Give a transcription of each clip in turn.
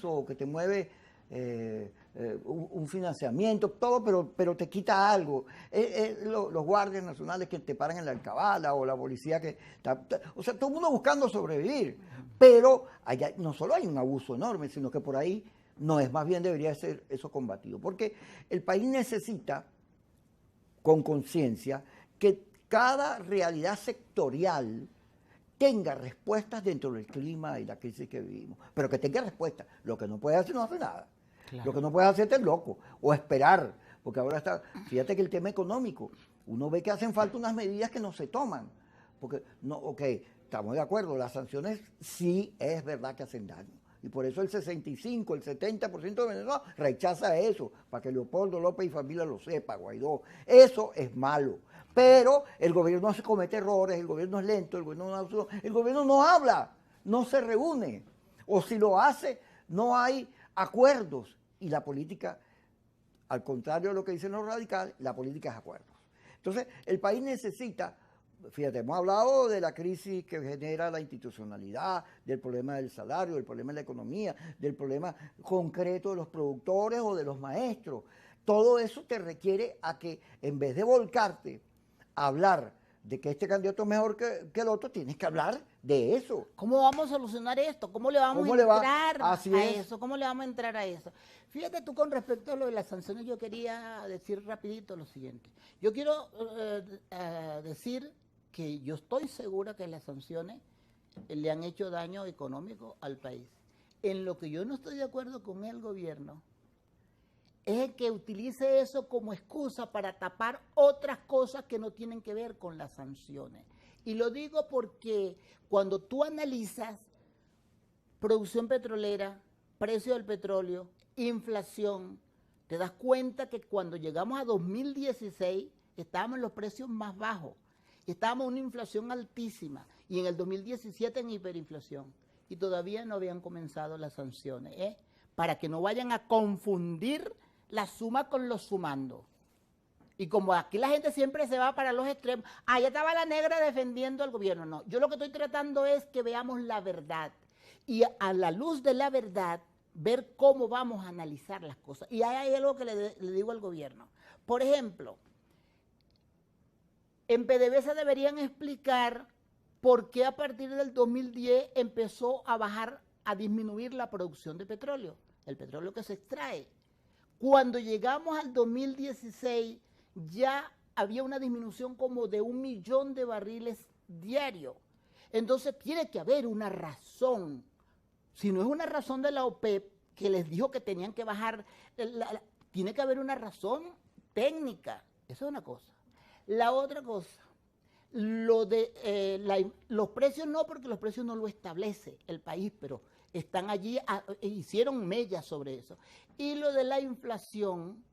permiso o que te mueve un financiamiento, todo, pero te quita algo. Los guardias nacionales que te paran en la alcabala o la policía que... o sea, todo el mundo buscando sobrevivir. Pero allá no solo hay un abuso enorme, sino que por ahí no es, más bien debería ser eso combatido. Porque el país necesita, con conciencia, que cada realidad sectorial tenga respuestas dentro del clima y la crisis que vivimos, pero que tenga respuestas. Lo que no puede hacer no hace nada. Claro. Lo que no puede hacer es loco o esperar, porque ahora está, fíjate que el tema económico, uno ve que hacen falta unas medidas que no se toman, porque no, ok, estamos de acuerdo, las sanciones sí es verdad que hacen daño. Y por eso el 65, el 70% de Venezuela rechaza eso, para que Leopoldo López y familia lo sepa, Guaidó. Eso es malo. Pero el gobierno se comete errores, el gobierno es lento, el gobierno no habla, no se reúne. O si lo hace, no hay acuerdos. Y la política, al contrario de lo que dicen los radicales, la política es acuerdos. Entonces, el país necesita... Fíjate, hemos hablado de la crisis que genera la institucionalidad, del problema del salario, del problema de la economía, del problema concreto de los productores o de los maestros. Todo eso te requiere a que, en vez de volcarte a hablar de que este candidato es mejor que el otro, tienes que hablar de eso. ¿Cómo vamos a solucionar esto? ¿Cómo le vamos a entrar a eso? ¿Cómo le vamos a entrar a eso? Fíjate tú, con respecto a lo de las sanciones, yo quería decir rapidito lo siguiente. Yo quiero decir que yo estoy segura que las sanciones le han hecho daño económico al país. En lo que yo no estoy de acuerdo con el gobierno es que utilice eso como excusa para tapar otras cosas que no tienen que ver con las sanciones. Y lo digo porque cuando tú analizas producción petrolera, precio del petróleo, inflación, te das cuenta que cuando llegamos a 2016 estábamos en los precios más bajos. Estábamos en una inflación altísima y en el 2017 en hiperinflación y todavía no habían comenzado las sanciones, para que no vayan a confundir la suma con los sumandos. Y como aquí la gente siempre se va para los extremos, allá estaba la negra defendiendo al gobierno. No, yo lo que estoy tratando es que veamos la verdad y a la luz de la verdad ver cómo vamos a analizar las cosas. Y hay algo que le digo al gobierno. Por ejemplo, en PDVSA deberían explicar por qué a partir del 2010 empezó a bajar, a disminuir la producción de petróleo, el petróleo que se extrae. Cuando llegamos al 2016 ya había una disminución como de 1 millón de barriles diarios. Entonces tiene que haber una razón. Si no es una razón de la OPEP que les dijo que tenían que bajar, tiene que haber una razón técnica. Eso es una cosa. La otra cosa, lo de los precios no, porque los precios no lo establece el país, pero están allí, hicieron mella sobre eso. Y lo de la inflación,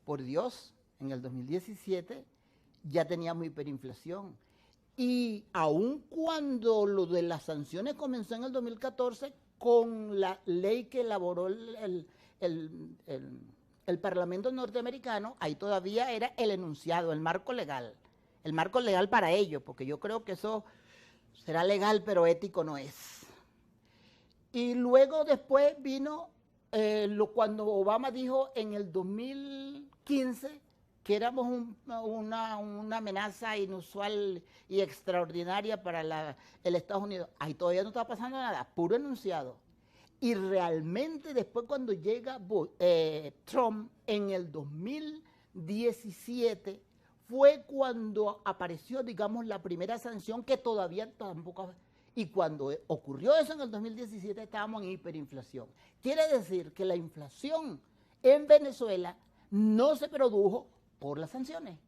por Dios, en el 2017 ya teníamos hiperinflación. Y aun cuando lo de las sanciones comenzó en el 2014, con la ley que elaboró el Parlamento norteamericano, ahí todavía era el enunciado, el marco legal para ello, porque yo creo que eso será legal, pero ético no es. Y luego después vino cuando Obama dijo en el 2015 que éramos una amenaza inusual y extraordinaria para el Estados Unidos. Ahí todavía no está pasando nada, puro enunciado. Y realmente después cuando llega Trump en el 2017 fue cuando apareció, digamos, la primera sanción que todavía tampoco... Y cuando ocurrió eso en el 2017 estábamos en hiperinflación. Quiere decir que la inflación en Venezuela no se produjo por las sanciones.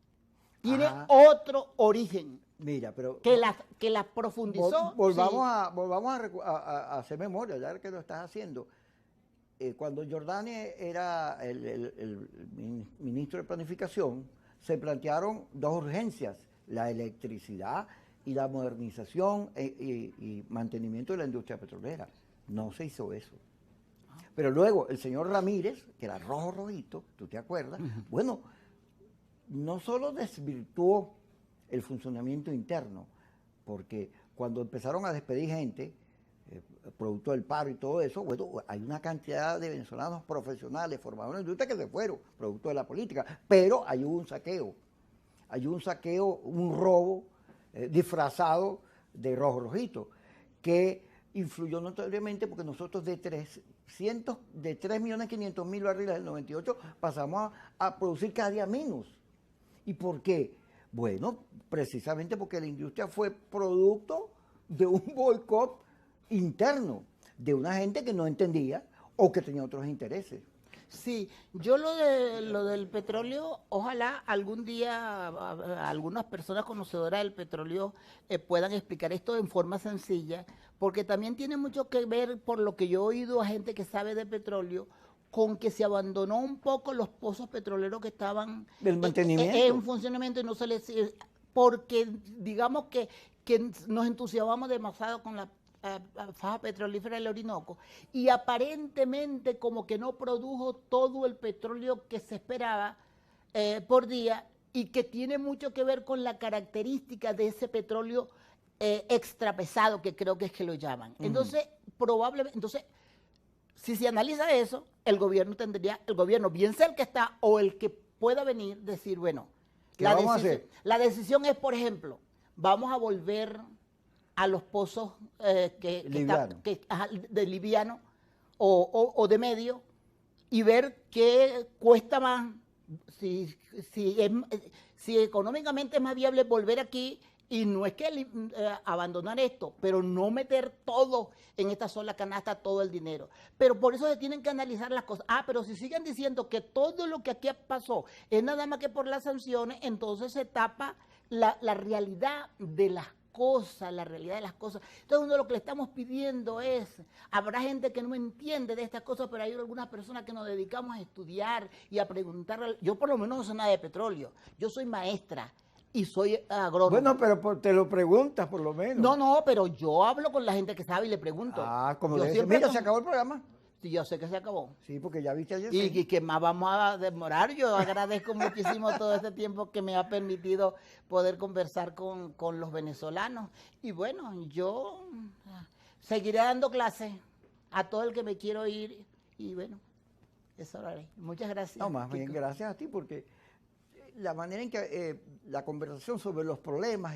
Tiene otro origen. Mira, pero... Que la profundizó. Volvamos a hacer memoria, ya que lo estás haciendo. Cuando Jordani era el ministro de Planificación, se plantearon dos urgencias, la electricidad y la modernización y mantenimiento de la industria petrolera. No se hizo eso. Pero luego el señor Ramírez, que era rojito, ¿tú te acuerdas? Bueno, no solo desvirtuó el funcionamiento interno, porque cuando empezaron a despedir gente, producto del paro y todo eso, bueno, hay una cantidad de venezolanos profesionales formados en la industria que se fueron, producto de la política, pero hay un saqueo, un robo disfrazado de rojito, que influyó notablemente porque nosotros de 3.500.000 barriles del 98 pasamos a producir cada día menos. ¿Y por qué? Bueno, precisamente porque la industria fue producto de un boicot interno, de una gente que no entendía o que tenía otros intereses. Sí, yo lo del petróleo, ojalá algún día algunas personas conocedoras del petróleo puedan explicar esto en forma sencilla, porque también tiene mucho que ver, por lo que yo he oído a gente que sabe de petróleo, con que se abandonó un poco los pozos petroleros que estaban en funcionamiento y no se les... porque digamos que nos entusiasmamos demasiado con la faja petrolífera del Orinoco y aparentemente como que no produjo todo el petróleo que se esperaba por día y que tiene mucho que ver con la característica de ese petróleo extra pesado, que creo que es que lo llaman. Entonces, probablemente, si se analiza eso, el gobierno, bien sea el que está o el que pueda venir, decir, bueno, la decisión es, por ejemplo, vamos a volver a los pozos de liviano o de medio y ver qué cuesta más, si económicamente es más viable volver aquí. Y no es que abandonar esto, pero no meter todo en esta sola canasta, todo el dinero. Pero por eso se tienen que analizar las cosas. Pero si siguen diciendo que todo lo que aquí pasó es nada más que por las sanciones, entonces se tapa la realidad de las cosas, Entonces uno lo que le estamos pidiendo es, habrá gente que no entiende de estas cosas, pero hay algunas personas que nos dedicamos a estudiar y a preguntar. Yo por lo menos no sé nada de petróleo, yo soy maestra. Y soy agrónomo. Bueno, pero te lo preguntas por lo menos. No, pero yo hablo con la gente que sabe y le pregunto. Como yo siempre mira, se acabó el programa. Sí, yo sé que se acabó. Sí, porque ya viste ayer. Y que más vamos a demorar. Yo agradezco muchísimo todo este tiempo que me ha permitido poder conversar con los venezolanos. Y bueno, yo seguiré dando clases a todo el que me quiero ir. Y bueno, eso lo haré. Muchas gracias. No, más bien gracias a ti, porque la manera en que la conversación sobre los problemas